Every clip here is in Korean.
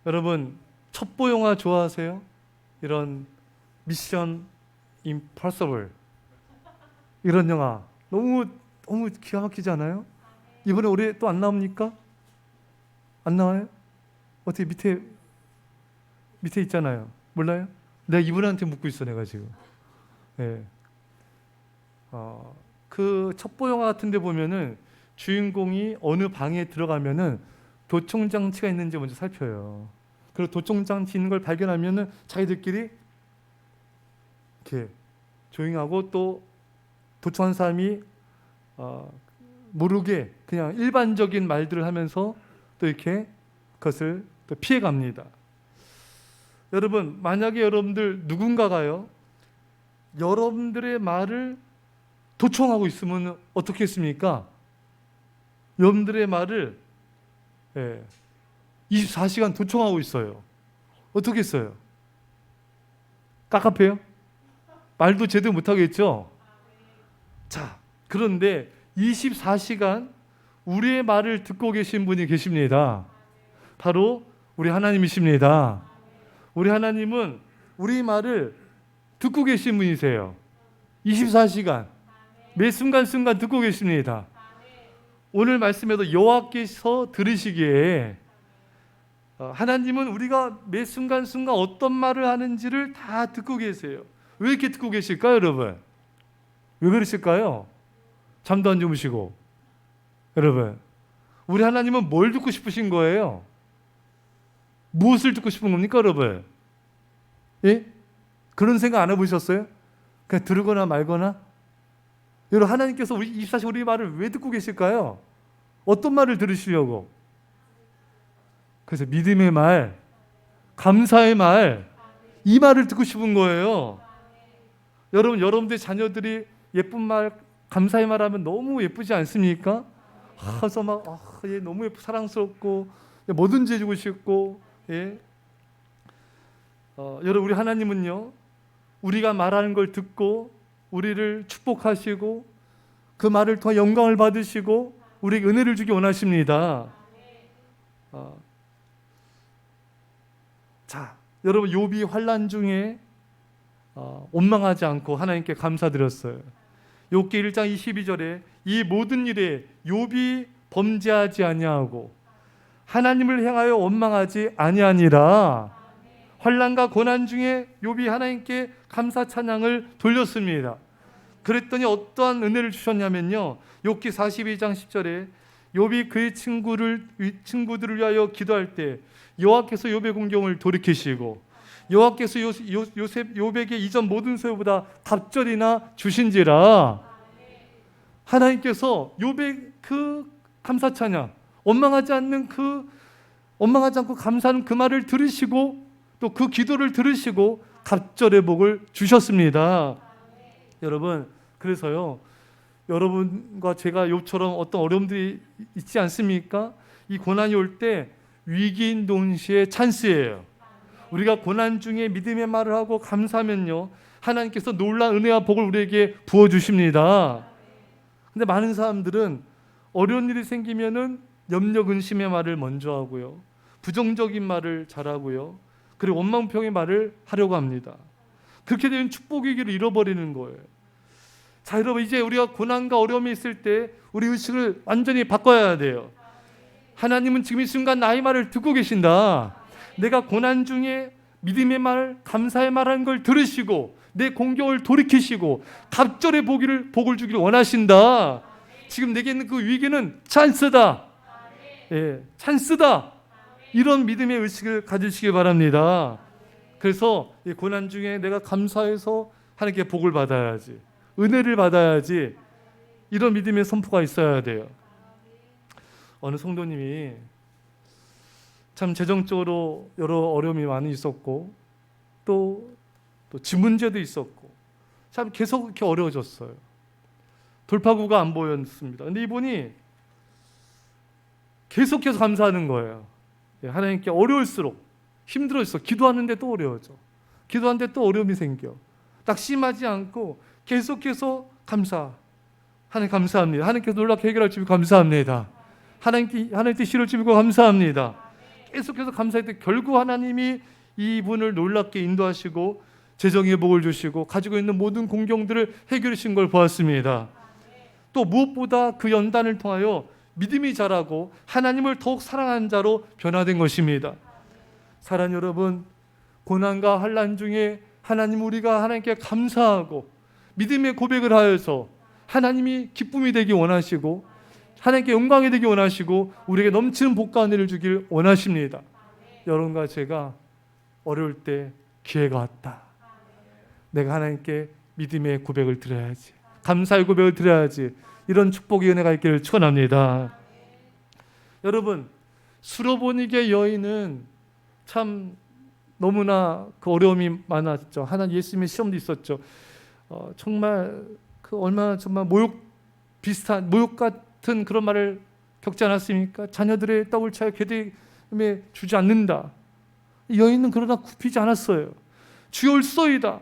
여러분 첩보 영화 좋아하세요? 이런 미션 임파서블 이런 영화 너무 기가 막히지 않아요? 이번에 올해 또 안 나옵니까? 안 나와요? 어떻게 밑에 있잖아요. 몰라요? 내가 이분한테 묻고 있어 내가 지금. 네. 그 첩보 영화 같은 데 보면은 주인공이 어느 방에 들어가면은 도청 장치가 있는지 먼저 살펴요. 그리고 도청 장치 있는 걸 발견하면은 자기들끼리 이렇게 조용하고 또 도청한 사람이 모르게 그냥 일반적인 말들을 하면서 또 이렇게 그것을 또 피해갑니다. 여러분 만약에 여러분들 누군가가요 여러분들의 말을 도청하고 있으면 어떻게 했습니까? 여러분들의 말을 24시간 도청하고 있어요. 어떻게 했어요? 깝깝해요? 말도 제대로 못하겠죠? 자, 그런데 24시간 우리의 말을 듣고 계신 분이 계십니다. 바로 우리 하나님이십니다. 우리 하나님은 우리 말을 듣고 계신 분이세요. 24시간 매 순간순간 듣고 계십니다. 오늘 말씀에도 여호와께서 들으시기에 하나님은 우리가 매 순간순간 어떤 말을 하는지를 다 듣고 계세요. 왜 이렇게 듣고 계실까요, 여러분? 왜 그러실까요? 잠도 안 주무시고. 여러분, 우리 하나님은 뭘 듣고 싶으신 거예요? 무엇을 듣고 싶은 겁니까, 여러분? 예? 그런 생각 안 해보셨어요? 그냥 들으거나 말거나? 여러분, 하나님께서 우리 24시간 우리 말을 왜 듣고 계실까요? 어떤 말을 들으시려고? 그래서 믿음의 말, 감사의 말, 이 말을 듣고 싶은 거예요. 여러분, 여러분들의 자녀들이 예쁜 말, 감사의 말 하면 너무 예쁘지 않습니까? 그래서 막, 얘 너무 예쁘고 사랑스럽고, 뭐든지 해주고 싶고, 예. 여러분, 우리 하나님은요, 우리가 말하는 걸 듣고, 우리를 축복하시고, 그 말을 통해 영광을 받으시고, 우리에게 은혜를 주기 원하십니다. 자, 여러분, 욥이 환난 중에 원망하지 않고 하나님께 감사드렸어요. 욥기 1장 22절에 이 모든 일에 욥이 범죄하지 아니하고 하나님을 향하여 원망하지 아니하니라. 환난과 고난 중에 욥이 하나님께 감사 찬양을 돌렸습니다. 그랬더니 어떠한 은혜를 주셨냐면요, 욥기 42장 10절에 욥이 그의 친구들을 위하여 기도할 때 여호와께서 욥의 공경을 돌이키시고 여호와께서 욥에게 이전 모든 소유보다 갑절이나 주신지라. 하나님께서 욥의 그 감사 찬양, 원망하지 않고 감사하는 그 말을 들으시고 또 그 기도를 들으시고 갑절의 복을 주셨습니다. 여러분, 그래서요, 여러분과 제가 욥처럼 어떤 어려움들이 있지 않습니까? 이 고난이 올 때 위기인 동시에 찬스예요. 우리가 고난 중에 믿음의 말을 하고 감사하면요, 하나님께서 놀라운 은혜와 복을 우리에게 부어주십니다. 근데 많은 사람들은 어려운 일이 생기면은 염려 근심의 말을 먼저 하고요, 부정적인 말을 잘하고요, 그리고 원망평의 말을 하려고 합니다. 그렇게 되면 축복의 길을 잃어버리는 거예요. 자, 여러분, 이제 우리가 고난과 어려움이 있을 때 우리 의식을 완전히 바꿔야 돼요. 하나님은 지금 이 순간 나의 말을 듣고 계신다. 내가 고난 중에 믿음의 말, 감사의 말하는 걸 들으시고 내 공경을 돌이키시고 갑절의 복을 주기를 원하신다. 지금 내게 있는 그 위기는 찬스다. 예, 찬스다. 이런 믿음의 의식을 가지시기 바랍니다. 그래서 이 고난 중에 내가 감사해서 하나님께 복을 받아야지, 은혜를 받아야지, 이런 믿음의 선포가 있어야 돼요. 어느 성도님이 참 재정적으로 여러 어려움이 많이 있었고 또 집 문제도 있었고 참 계속 이렇게 어려워졌어요. 돌파구가 안 보였습니다. 근데 이분이 계속해서 감사하는 거예요. 하나님께 어려울수록 힘들어졌어. 기도하는데 또 어려워져. 기도하는데 또 어려움이 생겨. 낙심하지 않고 계속해서 하나님 감사합니다. 하나님께서 놀랍게 해결할 줄 감사합니다. 하나님 뜻이 이룰 줄 믿고 감사합니다. 계속해서 감사했더니 결국 하나님이 이분을 놀랍게 인도하시고 재정의 복을 주시고 가지고 있는 모든 공경들을 해결해 주신 걸 보았습니다. 또 무엇보다 그 연단을 통하여 믿음이 자라고 하나님을 더욱 사랑하는 자로 변화된 것입니다. 사랑하는 여러분, 고난과 환난 중에 하나님, 우리가 하나님께 감사하고 믿음의 고백을 하여서 하나님이 기쁨이 되기 원하시고 하나님께 영광이 되기 원하시고 우리에게 넘치는 복과 은혜를 주길 원하십니다. 여러분과 제가 어려울 때 기회가 왔다. 내가 하나님께 믿음의 고백을 드려야지, 감사의 고백을 드려야지. 이런 축복의 은혜가 있기를 축원합니다. 여러분, 수로보니게 여인은 참 너무나 그 어려움이 많았죠. 하나님 예수님의 시험도 있었죠. 정말 그 얼마나 정말 모욕 같은 그런 말을 겪지 않았습니까? 자녀들의 떡을 차여 괴담에 주지 않는다. 여인은 그러나 굽히지 않았어요. 주여 올소이다.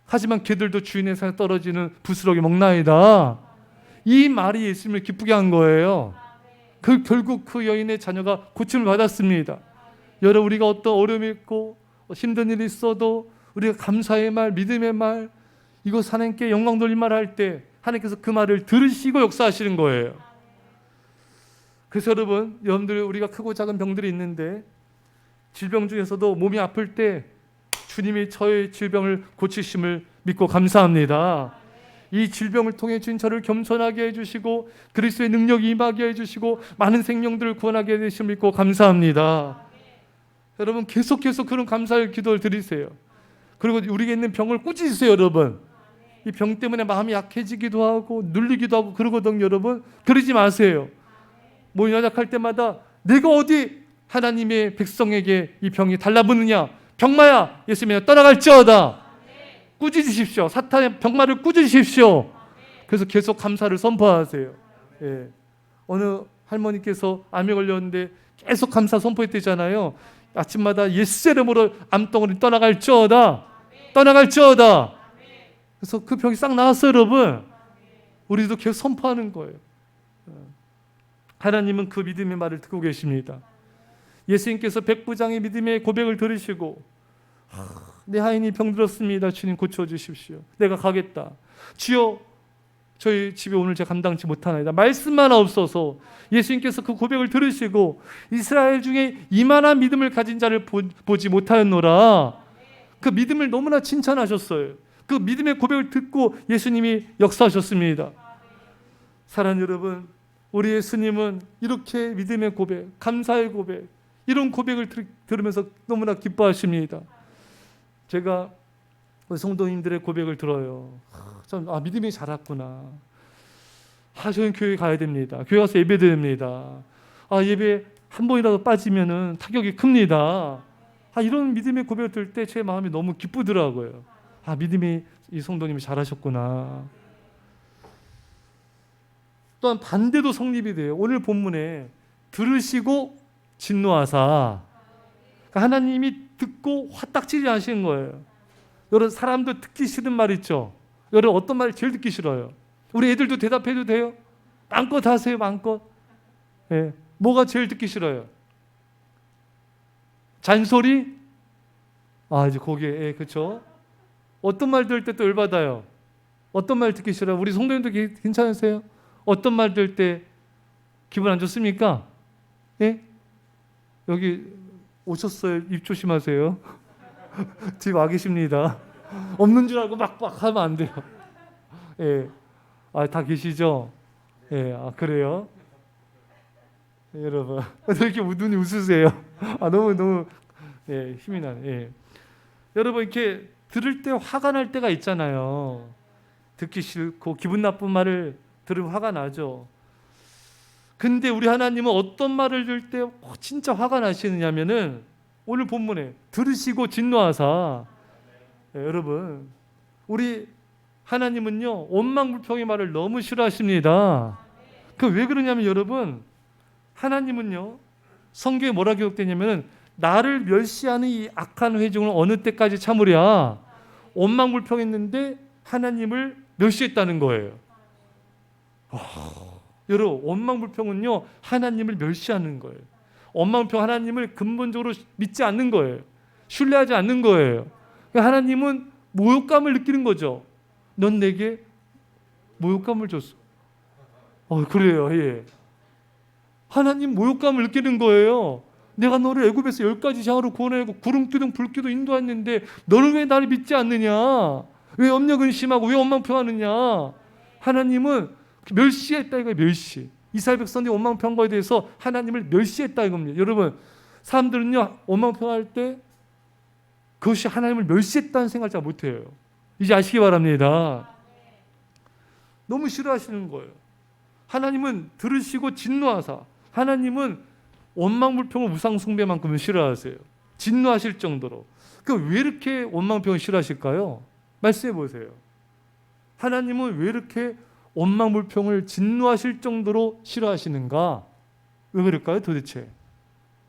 하지만 개들도 주인의 손에 떨어지는 부스러기 먹나이다. 이 말이 예수님을 기쁘게 한 거예요. 결국 그 여인의 자녀가 고침을 받았습니다. 여러분, 우리가 어떤 어려움이 있고 힘든 일이 있어도 우리가 감사의 말, 믿음의 말, 이것 하나님께 영광 돌릴 말 할 때 하나님께서 그 말을 들으시고 역사하시는 거예요. 그래서 여러분들 우리가 크고 작은 병들이 있는데 질병 중에서도 몸이 아플 때 주님이 저의 질병을 고치심을 믿고 감사합니다. 이 질병을 통해 주인 저를 겸손하게 해주시고 그리스도의 능력이 임하게 해주시고 많은 생명들을 구원하게 해주심을 믿고 감사합니다. 여러분, 계속해서 그런 감사의 기도를 드리세요. 그리고 우리에게 있는 병을 꾸짖으세요. 여러분, 이 병 때문에 마음이 약해지기도 하고 눌리기도 하고 그러거든요. 여러분, 그러지 마세요. 뭐 연약할 때마다 내가 어디 하나님의 백성에게 이 병이 달라붙느냐, 병마야 예수님이 떠나갈지어다. 꾸짖으십시오. 사탄의 병마를 꾸짖으십시오. 그래서 계속 감사를 선포하세요. 예. 어느 할머니께서 암에 걸렸는데 계속 감사 선포했대잖아요. 아침마다 예수 이름으로 암덩어리 떠나갈지어다. 떠나갈지어다. 그래서 그 병이 싹 나왔어요. 여러분, 우리도 계속 선포하는 거예요. 하나님은 그 믿음의 말을 듣고 계십니다. 예수님께서 백부장의 믿음의 고백을 들으시고 내 하인이 병들었습니다. 주님 고쳐주십시오. 내가 가겠다. 주여, 저희 집에 오늘 제가 감당치 못하나이다. 말씀만 없어서 예수님께서 그 고백을 들으시고 이스라엘 중에 이만한 믿음을 가진 자를 보지 못하였노라. 그 믿음을 너무나 칭찬하셨어요. 그 믿음의 고백을 듣고 예수님이 역사하셨습니다. 사랑하는 여러분, 우리 예수님은 이렇게 믿음의 고백, 감사의 고백, 이런 고백을 들으면서 너무나 기뻐하십니다. 제가 성도님들의 고백을 들어요. 믿음이 자랐구나. 저는 교회 가야 됩니다. 교회 가서 예배 드립니다. 예배 한 번이라도 빠지면은 타격이 큽니다. 이런 믿음의 고백을 들을 때 제 마음이 너무 기쁘더라고요. 믿음이 이 성도님이 잘하셨구나. 또한 반대도 성립이 돼요. 오늘 본문에 들으시고 진노하사, 하나님이 듣고 화딱지지 하시는 거예요. 여러분, 사람도 듣기 싫은 말 있죠. 여러분, 어떤 말 제일 듣기 싫어요? 우리 애들도 대답해도 돼요? 마음껏 하세요. 마음껏. 예. 뭐가 제일 듣기 싫어요? 잔소리? 이제 거기에, 그렇죠? 어떤 말 들을 때 또 열받아요? 어떤 말 듣기 싫어요? 우리 성도님도 괜찮으세요? 어떤 말 들을 때 기분 안 좋습니까? 예? 여기 오셨어요. 입 조심하세요. 뒤에 와 계십니다. 없는 줄 알고 막 하면 안 돼요. 예. 다 계시죠? 예. 그래요? 여러분, 이렇게 눈이 웃으세요? 너무 예, 힘이 나네. 예. 여러분, 이렇게 들을 때 화가 날 때가 있잖아요. 듣기 싫고 기분 나쁜 말을 들으면 화가 나죠. 근데 우리 하나님은 어떤 말을 들을 때 진짜 화가 나시느냐면은 오늘 본문에 들으시고 진노하사. 여러분, 우리 하나님은요 원망불평의 말을 너무 싫어하십니다. 그 왜 그러냐면 여러분, 하나님은요 성경에 뭐라 기록되냐면은 나를 멸시하는 이 악한 회중을 어느 때까지 참으랴. 원망불평했는데 하나님을 멸시했다는 거예요. 여러분, 원망불평은요 하나님을 멸시하는 거예요. 원망불평 하나님을 근본적으로 믿지 않는 거예요. 신뢰하지 않는 거예요. 하나님은 모욕감을 느끼는 거죠. 넌 내게 모욕감을 줬어. 그래요. 예. 하나님 모욕감을 느끼는 거예요. 내가 너를 애굽에서 10가지 장으로 구원하고 구름 기둥 불 기둥 인도했는데 너는 왜 나를 믿지 않느냐? 왜 염려 근심하고 왜 원망평하느냐? 하나님은 멸시했다 이거예요. 멸시. 이스라엘 백성들이 원망평한 거에 대해서 하나님을 멸시했다 이겁니다. 여러분, 사람들은요 원망평할 때 그것이 하나님을 멸시했다는 생각을 잘 못해요. 이제 아시기 바랍니다. 너무 싫어하시는 거예요. 하나님은 들으시고 진노하사, 하나님은 원망불평을 우상숭배만큼은 싫어하세요. 진노하실 정도로. 왜 이렇게 원망불평을 싫어하실까요? 말씀해 보세요. 하나님은 왜 이렇게 원망불평을 진노하실 정도로 싫어하시는가? 왜 그럴까요 도대체?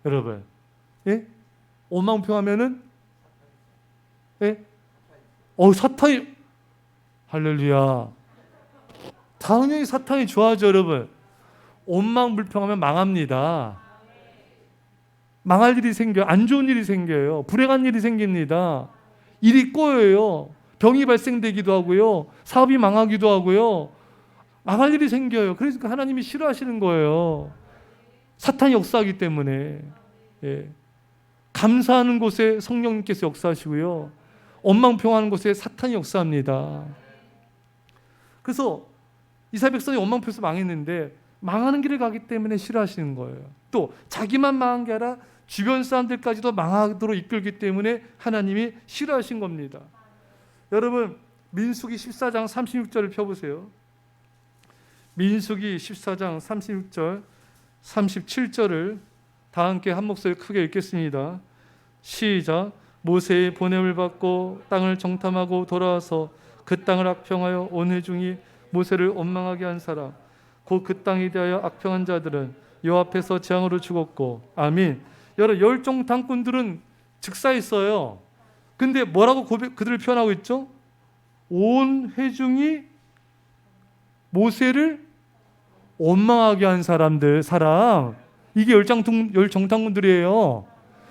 여러분, 예? 원망불평하면은 예? 사탄이, 할렐루야. 당연히 사탄이 좋아하죠 여러분. 원망불평하면 망합니다. 망할 일이 생겨요. 안 좋은 일이 생겨요. 불행한 일이 생깁니다. 일이 꼬여요. 병이 발생되기도 하고요. 사업이 망하기도 하고요. 망할 일이 생겨요. 그러니까 하나님이 싫어하시는 거예요. 사탄이 역사하기 때문에. 예. 감사하는 곳에 성령님께서 역사하시고요. 원망평하는 곳에 사탄이 역사합니다. 그래서 이스라엘 백성이 원망평해서 망했는데 망하는 길을 가기 때문에 싫어하시는 거예요. 또 자기만 망한 게 아니라 주변 사람들까지도 망하도록 이끌기 때문에 하나님이 싫어하신 겁니다. 여러분, 민수기 14장 36절을 펴보세요. 민수기 14장 36절 37절을 다 함께 한 목소리 크게 읽겠습니다. 시작. 모세의 보냄을 받고 땅을 정탐하고 돌아와서 그 땅을 악평하여 온 회중이 모세를 원망하게 한 사람, 곧 그 땅에 대하여 악평한 자들은 여호와 앞에서 재앙으로 죽었고. 아멘. 여러 열정탐꾼들은 즉사했어요. 근데 뭐라고 그들을 표현하고 있죠? 온 회중이 모세를 원망하게 한 사람. 이게 열정탐꾼들이에요.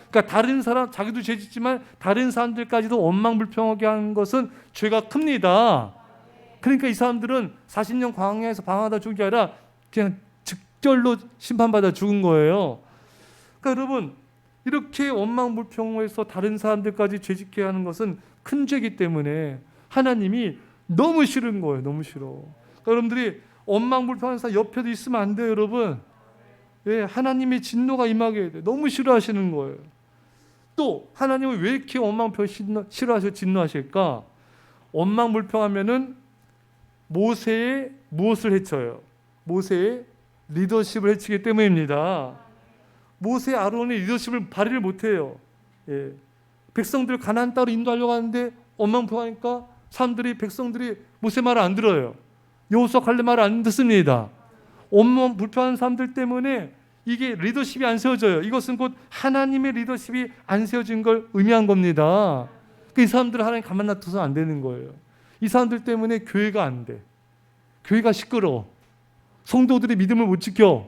그러니까 다른 사람, 자기도 죄짓지만 다른 사람들까지도 원망불평하게 한 것은 죄가 큽니다. 그러니까 이 사람들은 40년 광야에서 방황하다 죽은 게 아니라 그냥 즉결로 심판받아 죽은 거예요. 그러니까 여러분, 이렇게 원망불평해서 다른 사람들까지 죄짓게 하는 것은 큰 죄이기 때문에 하나님이 너무 싫은 거예요. 너무 싫어. 그러니까 여러분들이 원망불평하는 사람 옆에도 있으면 안 돼요, 여러분. 예, 하나님의 진노가 임하게 돼요. 너무 싫어하시는 거예요. 또 하나님은 왜 이렇게 원망불평 싫어하셔 진노하실까? 원망불평하면은 모세의 무엇을 해쳐요? 모세의 리더십을 해치기 때문입니다. 모세 아론의 리더십을 발휘를 못해요. 예. 백성들 가나안 땅으로 인도하려고 하는데 원망불평하니까 백성들이 모세 말을 안 들어요. 여호수아 갈렙 말을 안 듣습니다. 원망불평하는 사람들 때문에 이게 리더십이 안 세워져요. 이것은 곧 하나님의 리더십이 안 세워진 걸 의미한 겁니다. 이 사람들을 하나님 가만 놔둬서 안 되는 거예요. 이 사람들 때문에 교회가 안 돼. 교회가 시끄러워. 성도들이 믿음을 못 지켜.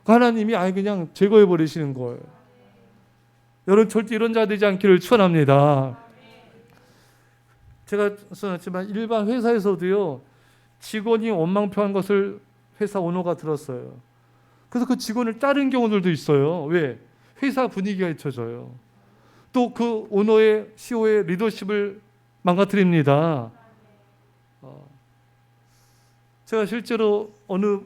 하나님이 아예 그냥 제거해 버리시는 거예요. 여러분, 절대 이런 자 되지 않기를 축원합니다. 제가 써놨지만 일반 회사에서도요, 직원이 원망평한 것을 회사 오너가 들었어요. 그래서 그 직원을 자른 경우들도 있어요. 왜? 회사 분위기가 잊혀져요. 또 그 오너의 CEO의 리더십을 망가뜨립니다. 제가 실제로 어느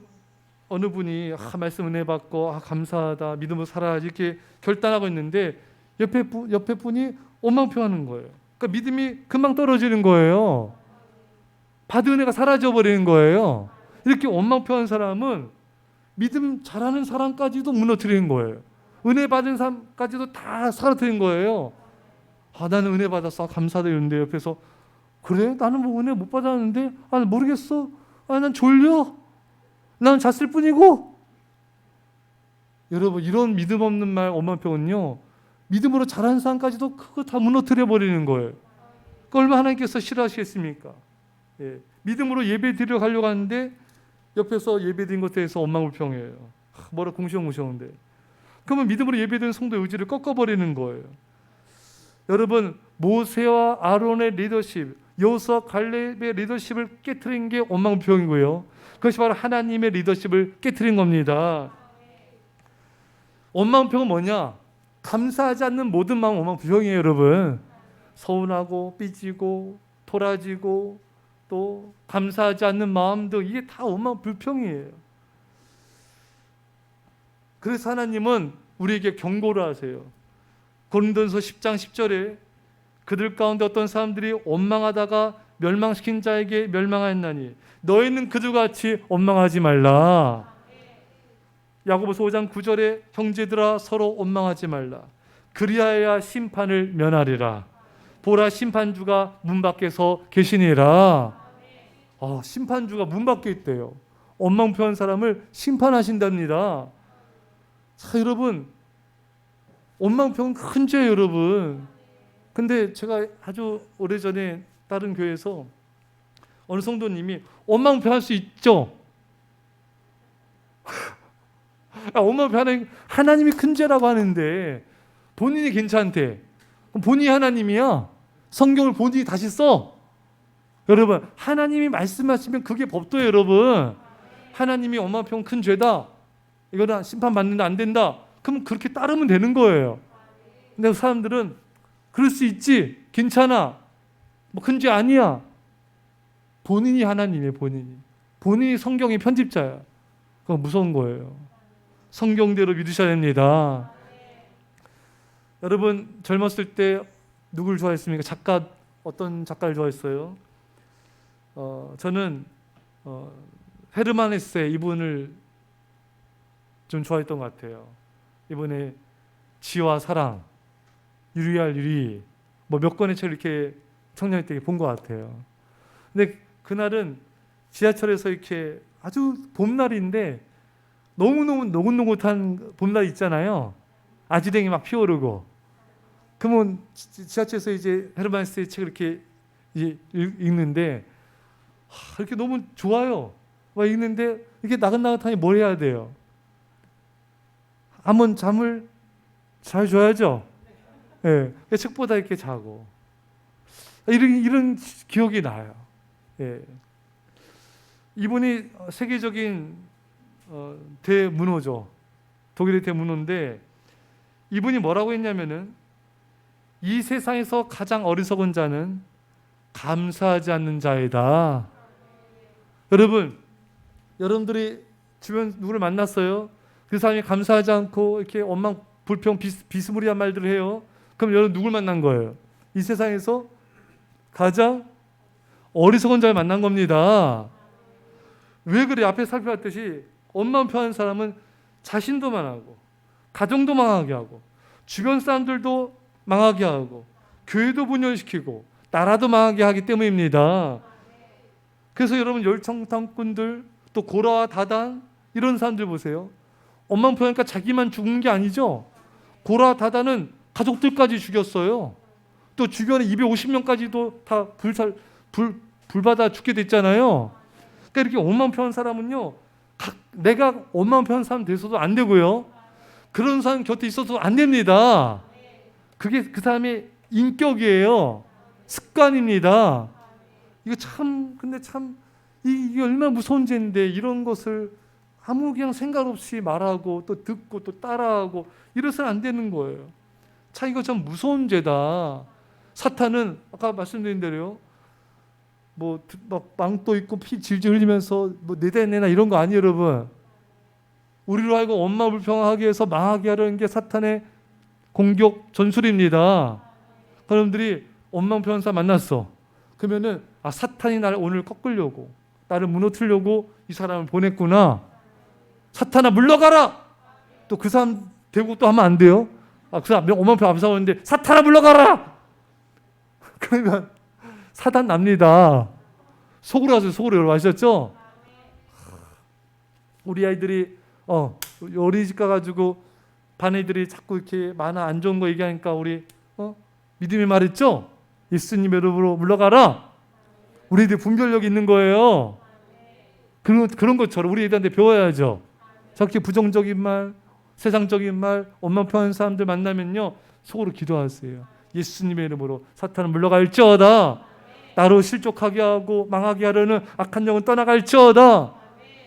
분이 말씀 은혜 받고 감사하다, 믿음으로 살아야지 이렇게 결단하고 있는데 옆에 분이 원망평하는 거예요. 그러니까 믿음이 금방 떨어지는 거예요. 받은 은혜가 사라져 버리는 거예요. 이렇게 원망평한 사람은 믿음 잘하는 사람까지도 무너뜨리는 거예요. 은혜 받은 사람까지도 다 사라뜨리는 거예요. 나는 은혜 받았어, 감사하다 이러는데 옆에서 그래? 나는 뭐 은혜 못 받았는데 모르겠어. 난 졸려. 나는 잤을 뿐이고. 여러분, 이런 믿음 없는 말 원망평은요, 믿음으로 잘하는 사람까지도 그거 다 무너뜨려 버리는 거예요. 그러니까 얼마나 하나님께서 싫어하시겠습니까? 예. 믿음으로 예배 드리러 가려고 하는데 옆에서 예배 드린 것에 대해서 원망불평해요. 뭐라 궁시렁궁시렁한데. 그러면 믿음으로 예배드리는 성도의 의지를 꺾어버리는 거예요. 여러분, 모세와 아론의 리더십, 여호수아 갈렙의 리더십을 깨트린 게 원망불평이고요. 그것이 바로 하나님의 리더십을 깨트린 겁니다. 원망불평은 뭐냐? 감사하지 않는 모든 마음은 원망불평이에요, 여러분. 서운하고 삐지고 토라지고 또 감사하지 않는 마음도 이게 다 원망불평이에요. 그래서 하나님은 우리에게 경고를 하세요. 고린도전서 10장 10절에 그들 가운데 어떤 사람들이 원망하다가 멸망시킨 자에게 멸망하였나니 너희는 그들과 같이 원망하지 말라. 야고보서 5장 9절에 형제들아 서로 원망하지 말라. 그리하여야 심판을 면하리라. 보라 심판주가 문 밖에서 계시니라. 심판주가 문 밖에 있대요. 원망표한 사람을 심판하신답니다. 자, 여러분, 원망표는 큰 죄예요, 여러분. 근데 제가 아주 오래전에 다른 교회에서 어느 성도님이 원망표할 수 있죠. 원망표 하나님이 큰 죄라고 하는데 본인이 괜찮대. 그럼 본인이 하나님이야. 성경을 본인이 다시 써. 여러분, 하나님이 말씀하시면 그게 법도예요, 여러분. 하나님이 원망표는 큰 죄다. 이거는 심판받는데 안 된다. 그럼 그렇게 따르면 되는 거예요. 근데 사람들은 그럴 수 있지. 괜찮아. 뭐 큰 죄 아니야. 본인이 하나님이에요, 본인이. 본인이 성경의 편집자야. 그거 무서운 거예요. 성경대로 믿으셔야 됩니다. 여러분, 젊었을 때 누굴 좋아했습니까? 작가, 어떤 작가를 좋아했어요? 저는 헤르만 헤세 이분을 좀 좋아했던 것 같아요. 이번에 지와 사랑, 유리알 유리, 뭐 몇 권의 책을 이렇게 청년일 때 본 것 같아요. 근데 그날은 지하철에서 이렇게 아주 봄날인데 너무너무 노릇노릇한 봄날 있잖아요. 아지랭이 막 피어오르고. 그러면 지하철에서 이제 헤르만 헤세의 책을 이렇게 이제 읽는데 이렇게 너무 좋아요. 막 읽는데 이게 나긋나긋하니 뭘 해야 돼요? 한번 잠을 잘 줘야죠. 예, 책보다 이렇게 자고 이런 기억이 나요. 예. 이분이 세계적인 대문호죠. 독일의 대문호인데 이분이 뭐라고 했냐면은 이 세상에서 가장 어리석은 자는 감사하지 않는 자이다. 여러분, 여러분들이 주변 누구를 만났어요? 그 사람이 감사하지 않고 이렇게 원망, 불평, 비스무리한 말들을 해요. 그럼 여러분 누굴 만난 거예요? 이 세상에서 가장 어리석은 자를 만난 겁니다. 왜 그래? 앞에 살펴봤듯이 원망 표하는 사람은 자신도 망하고 가정도 망하게 하고 주변 사람들도 망하게 하고 교회도 분열시키고 나라도 망하게 하기 때문입니다. 그래서 여러분 열청탐꾼들 또 고라와 다단 이런 사람들 보세요. 원망 표하니까 자기만 죽은 게 아니죠. 고라와 다단은 가족들까지 죽였어요. 또 주변에 250명까지도 다 불받아 죽게 됐잖아요. 그러니까 이렇게 원망 표한 사람은요, 내가 원망 표한 사람 돼서도 안 되고요. 그런 사람 곁에 있어도 안 됩니다. 그게 그 사람의 인격이에요. 습관입니다. 이거 참, 근데 참, 이게 얼마나 무서운 죄인데 이런 것을 아무 그냥 생각 없이 말하고 또 듣고 또 따라하고 이래서는 안 되는 거예요. 참 이거 참 무서운 죄다. 사탄은 아까 말씀드린 대로요. 뭐 망도 있고 피 질질 흘리면서 뭐 내다 이런 거 아니에요, 여러분. 우리로 하여금 원망불평하게 해서 망하게 하려는 게 사탄의 공격 전술입니다. 여러분들이 원망불평사 만났어. 그러면은 사탄이 나를 오늘 꺾으려고 나를 무너뜨리려고 이 사람을 보냈구나. 사탄아 물러가라. 또 그 사람 대고 또 하면 안 돼요. 그 사람 원망불평 암사하는데 사탄아 물러가라. 그러면 사단 납니다. 속으로 하세요. 속으로. 여러분 아셨죠? 우리 아이들이 어린이집 가가지고 반 애들이 자꾸 이렇게 만화 안 좋은 거 얘기하니까 우리 믿음이 말했죠? 예수님 이름으로 물러가라. 우리 애들 분별력이 있는 거예요. 그런 것처럼 우리 애들한테 배워야죠. 저렇게 부정적인 말, 세상적인 말, 원망 표현하는 사람들 만나면요, 속으로 기도하세요. 예수님의 이름으로 사탄은 물러갈지어다. 나로 실족하게 하고 망하게 하려는 악한 영은 떠나갈지어다.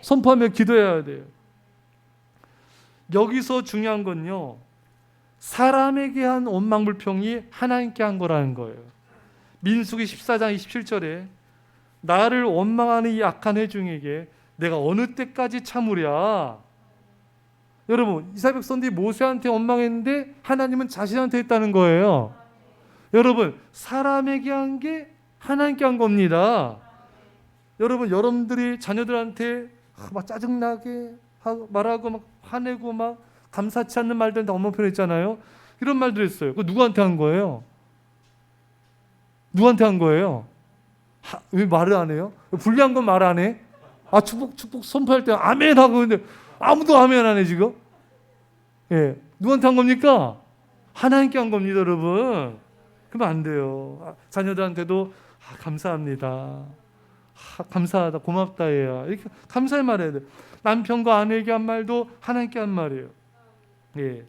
선포하며 기도해야 돼요. 여기서 중요한 건요, 사람에게 한 원망 불평이 하나님께 한 거라는 거예요. 민수기 14장 27절에 나를 원망하는 이 악한 회중에게 내가 어느 때까지 참으랴. 여러분, 이스라엘 백성들이 모세한테 원망했는데 하나님은 자신한테 했다는 거예요. 여러분, 사람에게 한 게 하나님께 한 겁니다. 여러분, 여러분들이 자녀들한테 막 짜증나게 말하고 막 화내고 막 감사치 않는 말들 다 엄마 표현했잖아요. 이런 말들 했어요. 그거 누구한테 한 거예요? 누구한테 한 거예요? 왜 말을 안 해요? 불리한 건 말 안 해? 축복 선포할 때 아멘 하고 있는데 아무도 아멘 안 해 지금? 예, 누구한테 한 겁니까? 하나님께 한 겁니다, 여러분. 그러면 안 돼요. 자녀들한테도 감사합니다. 감사하다, 고맙다 해야 이렇게 감사의 말 해야 돼. 남편과 아내에게 한 말도 하나님께 한 말이에요. 예,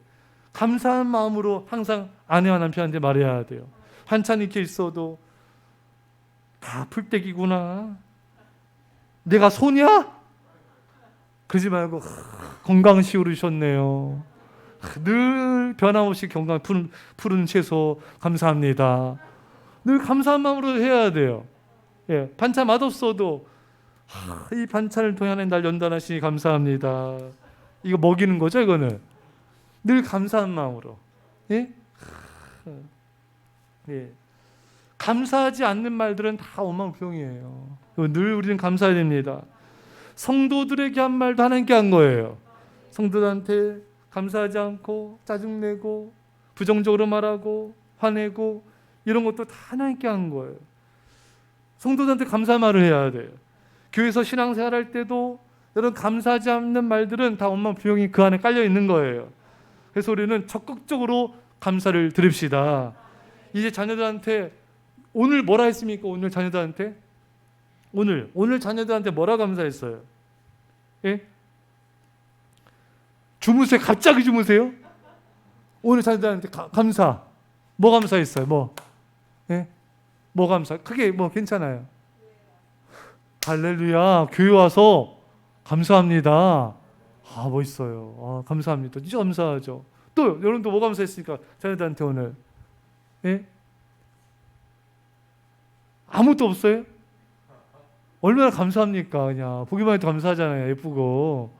감사한 마음으로 항상 아내와 남편한테 말해야 돼요. 한참 이렇게 있어도 다 풀떼기구나. 내가 소냐? 그러지 말고 건강식으로 주셨네요. 늘 변함없이 건강 푸른 채소 감사합니다. 늘 감사한 마음으로 해야 돼요. 예, 반찬 맛없어도 이 반찬을 통해 하나님 날 연단하시니 감사합니다. 이거 먹이는 거죠, 이거는. 늘 감사한 마음으로. 예? 예. 감사하지 않는 말들은 다 원망불평이에요. 늘 우리는 감사해야 됩니다. 성도들에게 한 말도 하나님께 한 거예요. 성도들한테 감사하지 않고 짜증내고 부정적으로 말하고 화내고 이런 것도 다 하나님께 한 거예요. 성도들한테 감사 말을 해야 돼요. 교회에서 신앙생활할 때도 이런 감사하지 않는 말들은 다 원망불평이 그 안에 깔려 있는 거예요. 그래서 우리는 적극적으로 감사를 드립시다. 이제 자녀들한테 오늘 뭐라 했습니까? 오늘 자녀들한테? 오늘 자녀들한테 뭐라 감사했어요? 예? 주무세요? 갑자기 주무세요? 오늘 자녀들한테 감사. 뭐 감사했어요? 뭐? 예? 뭐 감사? 크게 뭐 괜찮아요. 할렐루야. 교회 와서 감사합니다. 멋있어요. 감사합니다. 진짜 감사하죠. 또 여러분도 뭐 감사했습니까? 자녀들한테 오늘. 예? 아무것도 없어요? 얼마나 감사합니까? 그냥 보기만 해도 감사하잖아요. 예쁘고.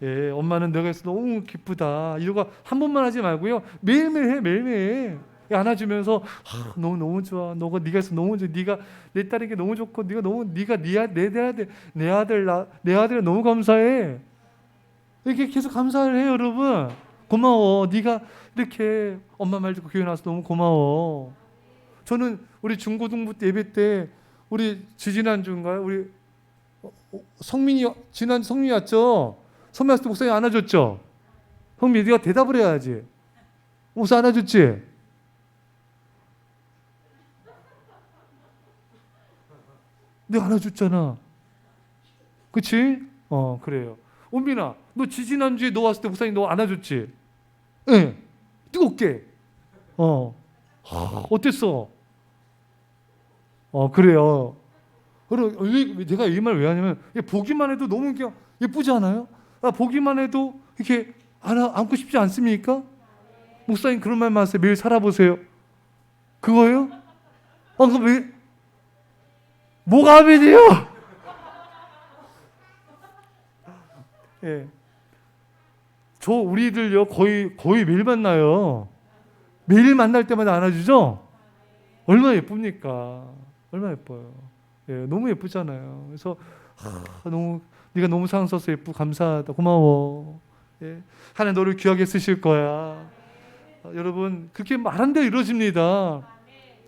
예, 엄마는 너가 있어 너무 기쁘다. 이거 한 번만 하지 말고요. 매일매일 해, 매일매일. 안아주면서 너무 좋아. 네가 있어 너무 좋아. 네가 내 딸에게 너무 좋고 네가 내 아들 너무 감사해. 이렇게 계속 감사를 해요, 여러분. 고마워. 네가 이렇게 엄마 말 듣고 교회 나와서 너무 고마워. 저는 우리 중고등부 때 예배 때 우리 지난주인가요? 우리 지난 성민이 왔죠? 성민 왔을 때 목사님 안아줬죠? 성민 네가 대답을 해야지. 목사 안아줬지? 내가 안아줬잖아. 그치? 그래요. 온빈아, 너 지난주에 너 왔을 때 목사님 너 안아줬지? 예. 뜨겁게. 어땠어? 그래요. 내가 이 말 왜 하냐면 보기만 해도 너무 예쁘지 않아요? 보기만 해도 이렇게 안고 싶지 않습니까? 목사님 그런 말만 하세요. 매일 살아보세요. 그거예요? 그럼 왜? 뭐가 아멘이에요? 예. 우리들요 거의 매일 만나요. 매일 만날 때마다 안아주죠? 얼마나 예쁩니까? 얼마나 예뻐요. 예, 너무 예쁘잖아요. 그래서 네가 너무 사랑스러워서 예쁘고 감사하다. 고마워. 예, 하나님 너를 귀하게 쓰실 거야. 여러분 그렇게 말한 대로 이루어집니다.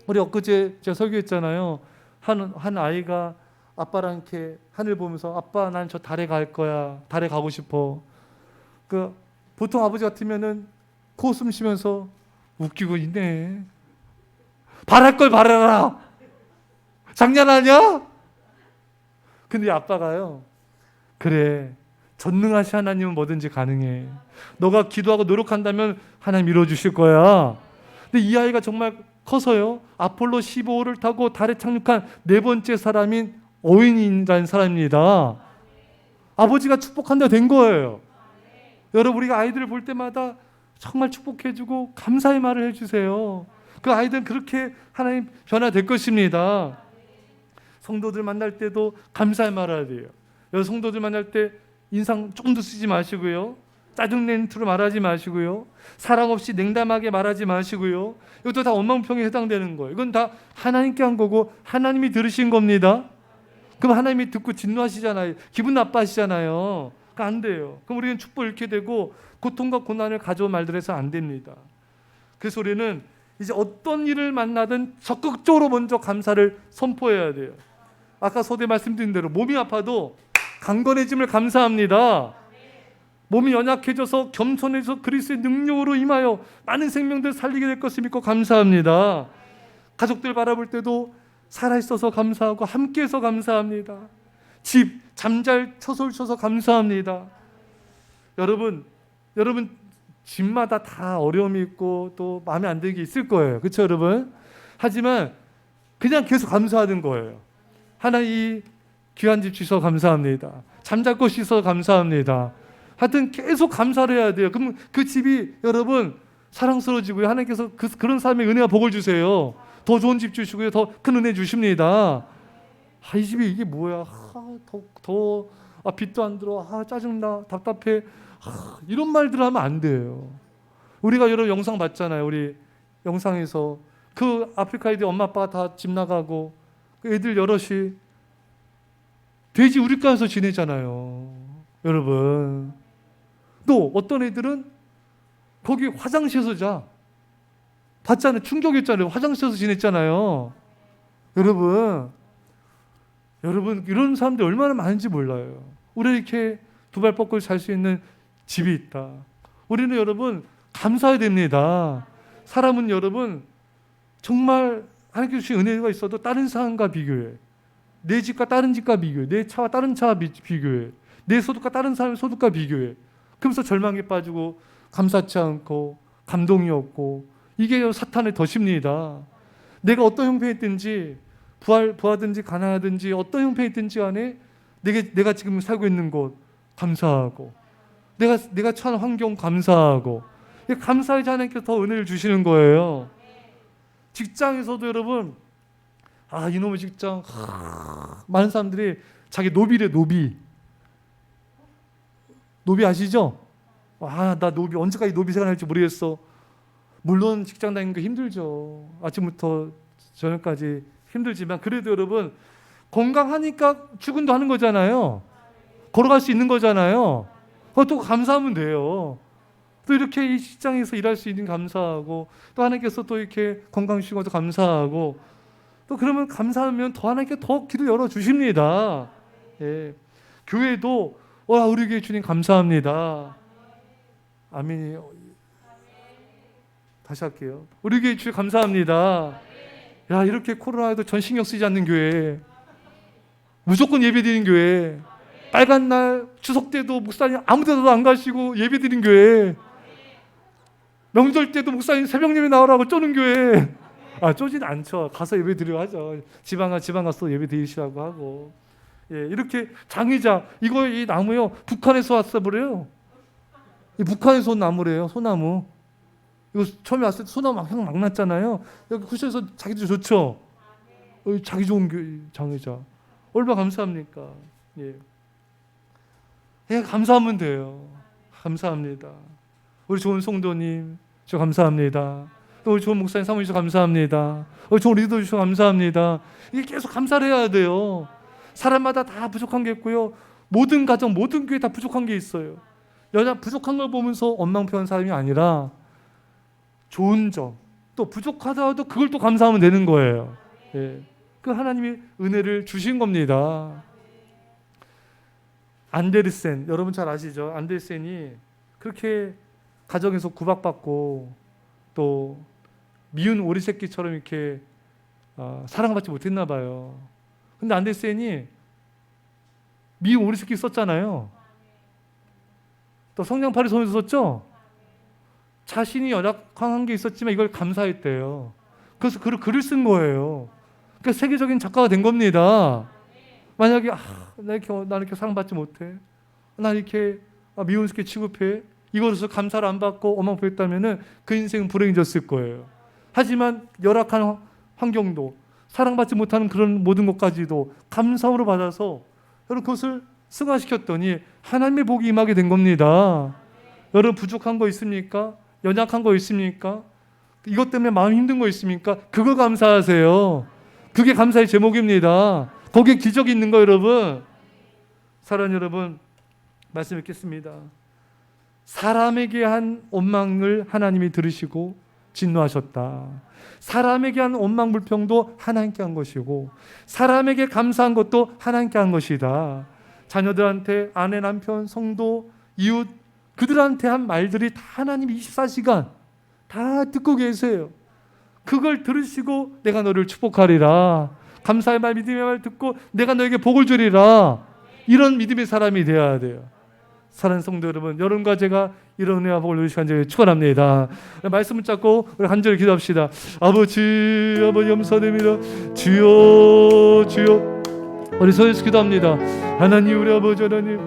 우리 엊그제 제가 설교했잖아요. 한 아이가 아빠랑 이렇게 하늘 보면서 아빠 난 저 달에 갈 거야. 달에 가고 싶어. 보통 아버지 같으면은 코웃음 쉬면서 웃기고 있네. 바랄 걸 바라라. 장난하냐? 근데 아빠가요. 그래. 전능하신 하나님은 뭐든지 가능해. 너가 기도하고 노력한다면 하나님 이루어주실 거야. 근데 이 아이가 정말 커서요, 아폴로 15호를 타고 달에 착륙한 네 번째 사람인 어윈이라는 사람입니다. 아버지가 축복한다 된 거예요. 여러분, 우리가 아이들을 볼 때마다 정말 축복해주고 감사의 말을 해주세요. 그 아이들은 그렇게 하나님 변화될 것입니다. 성도들 만날 때도 감사의 말을 해야 돼요. 여러분, 성도들 만날 때 인상 조금도 쓰지 마시고요, 짜증낸 투로 말하지 마시고요, 사랑 없이 냉담하게 말하지 마시고요. 이것도 다 원망평에 해당되는 거예요. 이건 다 하나님께 한 거고 하나님이 들으신 겁니다. 그럼 하나님이 듣고 진노하시잖아요. 기분 나빠하시잖아요. 그러니까 안 돼요. 그럼 우리는 축복을 잃게 되고 고통과 고난을 가져온 말들 해서 안 됩니다. 그래서 우리는 이제 어떤 일을 만나든 적극적으로 먼저 감사를 선포해야 돼요. 아까 서두에 말씀드린 대로 몸이 아파도 강건해짐을 감사합니다. 몸이 연약해져서 겸손해서 그리스도의 능력으로 임하여 많은 생명들 살리게 될 것을 믿고 감사합니다. 가족들 바라볼 때도 살아있어서 감사하고 함께해서 감사합니다. 집 잠잘 처소를 쳐서 감사합니다. 여러분 집마다 다 어려움이 있고 또 마음에 안 드는 게 있을 거예요. 그렇죠, 여러분? 하지만 그냥 계속 감사하는 거예요. 하나님 이 귀한 집 주셔서 감사합니다. 잠잘 곳이 있어서 감사합니다. 하여튼 계속 감사를 해야 돼요. 그럼 그 집이 여러분 사랑스러워지고요. 하나님께서 그런 사람의 은혜와 복을 주세요. 더 좋은 집 주시고요. 더 큰 은혜 주십니다. 이 집이 이게 뭐야? 빛도 안 들어. 짜증나. 답답해. 이런 말들 하면 안 돼요. 우리가 여러 영상 봤잖아요. 우리 영상에서 그 아프리카 애들 엄마 아빠가 다 집 나가고 그 애들 여럿이 돼지 우리가에서 지내잖아요. 여러분. 또 어떤 애들은 거기 화장실에서 자. 봤잖아요. 충격이었잖아요. 화장실에서 지냈잖아요. 여러분 이런 사람들이 얼마나 많은지 몰라요. 우리 이렇게 두 발 뻗고 살 수 있는 집이 있다. 우리는 여러분 감사해야 됩니다. 사람은 여러분 정말 하나님께 주신 은혜가 있어도 다른 사람과 비교해. 내 집과 다른 집과 비교해. 내 차와 다른 차와 비교해. 내 소득과 다른 사람의 소득과 비교해. 그러면서 절망에 빠지고 감사치 않고 감동이 없고, 이게 사탄의 덫입니다. 내가 어떤 형편이 있든지 부하든지 가난하든지 어떤 형편이 있든지 간에 내가 지금 살고 있는 곳 감사하고, 내가 처한 환경 감사하고, 감사하지 하나님께서 더 은혜를 주시는 거예요. 직장에서도 여러분 이놈의 직장 많은 사람들이 자기 노비래. 노비 아시죠? 나 노비 언제까지 노비 생활할지 모르겠어. 물론 직장 다니는 거 힘들죠. 아침부터 저녁까지 힘들지만 그래도 여러분 건강하니까 출근도 하는 거잖아요. 걸어갈 수 있는 거잖아요. 또 감사하면 돼요. 또 이렇게 이 직장에서 일할 수 있는 감사하고, 또 하나님께서 또 이렇게 건강 주시고 감사하고, 또 그러면 감사하면 더 하나님께 더 길을 열어주십니다. 예. 교회도 우리 교회 주님 감사합니다. 아멘이. 다시 할게요. 우리 교회 주님 감사합니다. 이렇게 코로나에도 전 신경 쓰지 않는 교회, 무조건 예배드리는 교회, 빨간 날 추석 때도 목사님 아무 데도 안 가시고 예배드리는 교회, 명절 때도 목사님 새벽 예배 나오라고 쪼는 교회. 쪼진 않죠. 가서 예배 드리려 하죠. 지방 가서 예배 드리시라고 하고. 이렇게 장의자, 이 나무요 북한에서 왔어 버려요. 북한에서 온 나무래요. 소나무. 이거 처음에 왔을 때 소나무 향 막 났잖아요. 여기 구셔서 자기도 좋죠. 자기 좋은 장의자. 얼마나 감사합니까? 감사하면 돼요. 감사합니다. 우리 좋은 성도님 저 감사합니다. 또 우리 좋은 목사님 사모님 저 감사합니다. 우리 좋은 리더 주셔서 감사합니다. 이게 계속 감사를 해야 돼요. 사람마다 다 부족한 게 있고요. 모든 가정, 모든 교회 다 부족한 게 있어요. 부족한 걸 보면서 원망표현 사람이 아니라 좋은 점, 또 부족하더라도 그걸 또 감사하면 되는 거예요. 그 하나님이 은혜를 주신 겁니다. 안데르센, 여러분 잘 아시죠? 안데르센이 그렇게 가정에서 구박받고 또 미운 오리 새끼처럼 이렇게 사랑받지 못했나 봐요. 근데 안데르센이 미운 오리 새끼 썼잖아요. 또 성냥팔이 손에 썼죠? 자신이 연약한 게 있었지만 이걸 감사했대요. 그래서 글을 쓴 거예요. 그러니까 세계적인 작가가 된 겁니다. 만약에 나 이렇게 사랑받지 못해, 나 이렇게 미운스럽게 취급해, 이거로서 감사를 안 받고 원망표했다면은 그 인생은 불행해졌을 거예요. 하지만 열악한 환경도, 사랑받지 못하는 그런 모든 것까지도 감사로 받아서 여러분 그것을 승화시켰더니 하나님의 복이 임하게 된 겁니다. 여러분 부족한 거 있습니까? 연약한 거 있습니까? 이것 때문에 마음 힘든 거 있습니까? 그거 감사하세요. 그게 감사의 제목입니다. 거기에 기적이 있는 거 여러분. 사랑하는 여러분, 말씀 읽겠습니다. 사람에게 한 원망을 하나님이 들으시고 진노하셨다. 사람에게 한 원망 불평도 하나님께 한 것이고 사람에게 감사한 것도 하나님께 한 것이다. 자녀들한테, 아내, 남편, 성도, 이웃, 그들한테 한 말들이 다 하나님이 24시간 다 듣고 계세요. 그걸 들으시고 내가 너를 축복하리라, 감사의 말, 믿음의 말 듣고 내가 너에게 복을 주리라, 이런 믿음의 사람이 되어야 돼요. 사랑하는 성도 여러분, 여러분과 제가 이런 은혜와 복을 누리시기 간절히 축원합니다. 말씀을 잡고 우리 한 절 기도합시다. 아버지 감사드립니다. 주여 주여, 우리 서에서 기도합니다. 하나님, 우리 아버지 하나님,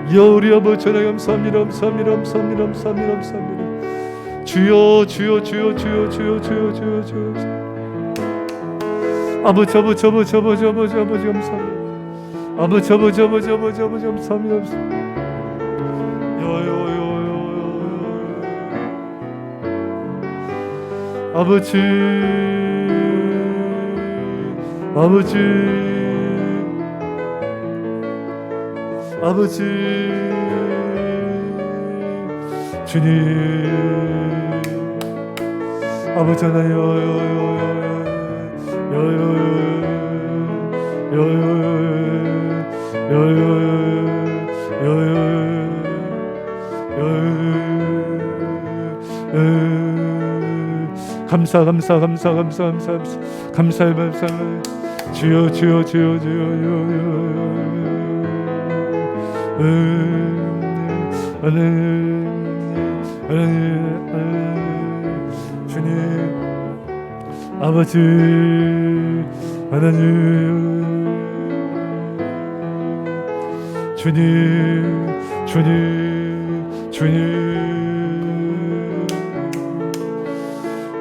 우리 아버지 하나님 감사합니다. 감사합니다. 감사합니다. 감사합니다. 감사합니다. 주여 주여 주여 주여 주여 주여 주여 주여, 아버지 감사합니다. 아버지 감사합니다. 아버지 주님, 아버지 감사의 말씀, 주여 주여 주여 주님, 아버지 하나님, 주님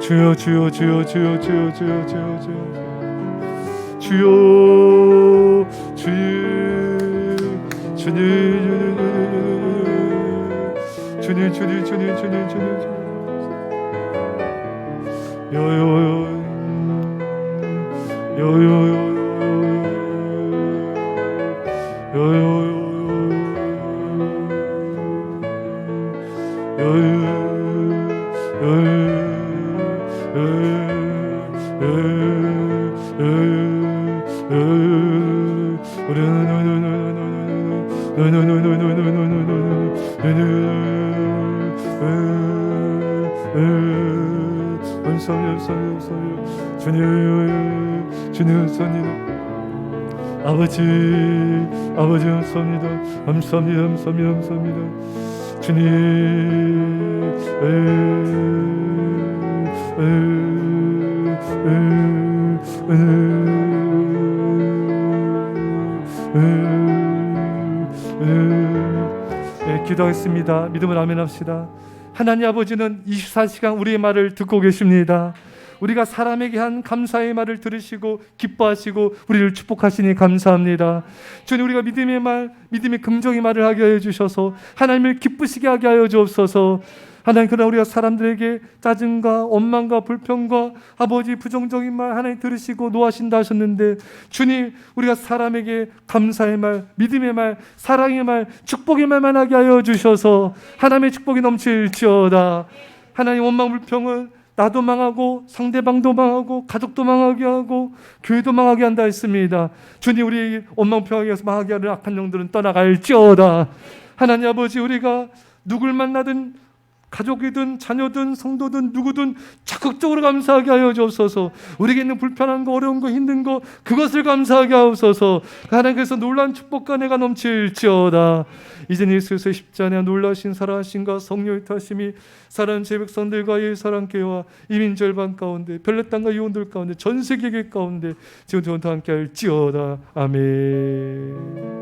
주여 주여 주여 주여 주여 주여 주여 주여 주님 아버지 감사합니다. 주님, 기도하겠습니다. 믿음을 아멘 합시다. 하나님 아버지는 24시간 우리의 말을 듣고 계십니다. 우리가 사람에게 한 감사의 말을 들으시고 기뻐하시고 우리를 축복하시니 감사합니다. 주님, 우리가 믿음의 말, 믿음의 긍정의 말을 하게 하여 주셔서 하나님을 기쁘시게 하게 하여 주옵소서. 하나님, 그러나 우리가 사람들에게 짜증과 원망과 불평과 아버지 부정적인 말 하나님 들으시고 노하신다 하셨는데, 주님, 우리가 사람에게 감사의 말, 믿음의 말, 사랑의 말, 축복의 말만 하게 하여 주셔서 하나님의 축복이 넘칠지어다. 하나님, 원망 불평은 나도 망하고 상대방도 망하고 가족도 망하게 하고 교회도 망하게 한다 했습니다. 주님, 우리 원망평하게 해서 망하게 하는 악한 영들은 떠나갈지어다. 하나님 아버지, 우리가 누굴 만나든 가족이든 자녀든 성도든 누구든 적극적으로 감사하게 하여 주옵소서. 우리에게 있는 불편한 거, 어려운 거, 힘든 거, 그것을 감사하게 하옵소서. 하나님께서 놀라운 축복과 은혜가 넘칠지어다. 이제 예수의 십자가의 놀라신 살아하심과 성령의 타심이 사랑하는 제 백성들과 이 사랑교회와 이민 절반 가운데, 별내 땅과 이혼들 가운데, 전 세계 가운데 지금부터 함께 할지어다. 아멘.